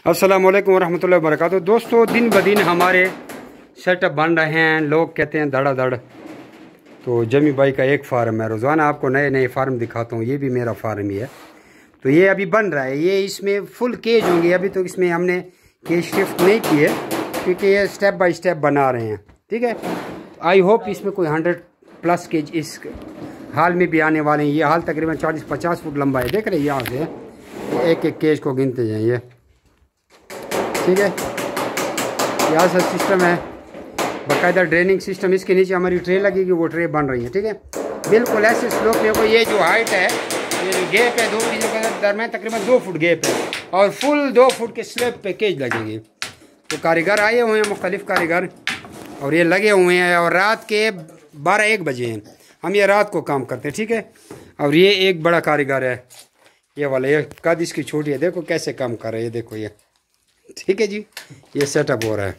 अस्सलाम वालेकुम रहमतुल्लाहि व बरकातुहू। दोस्तों, दिन ब दिन हमारे सेटअप बन रहे हैं। लोग कहते हैं धड़ाधड़। तो जमी भाई का एक फार्म है, रोज़ाना आपको नए नए फार्म दिखाता हूँ। ये भी मेरा फार्म ही है। तो ये अभी बन रहा है। ये इसमें फुल केज होंगे। अभी तो इसमें हमने केज शिफ्ट नहीं की है क्योंकि ये स्टेप बाय स्टेप बना रहे हैं। ठीक है, आई होप इसमें कोई 100+ केज इस हाल में भी आने वाले हैं। ये हाल तकरीबन 40-50 फुट लंबा है। देख रहे हैं यहाँ से एक एक केज को गिनते जाएँ ये। ठीक है, यहाँ से सिस्टम है, बाकायदा ड्रेनिंग सिस्टम। इसके नीचे हमारी ट्रे लगेगी, वो ट्रे बन रही है। ठीक है, बिल्कुल ऐसे स्लोप में को ये जो हाइट है, ये जो गैप है, दो चीज़ों के दरमियान तकरीबन 2 फुट गैप है और फुल 2 फुट के स्लैब पे केज लगेगी। तो कारीगर आए हुए हैं, मुख्तलिफ कारीगर, और ये लगे हुए हैं। और रात के 12-1 बजे हैं। हम ये रात को काम करते हैं। ठीक है, और ये एक बड़ा कारीगर है, ये वाला, ये कद इसकी छोटी है। देखो कैसे काम कर रहे हैं, ये देखो ये। ठीक है जी, ये सेटअप हो रहा है।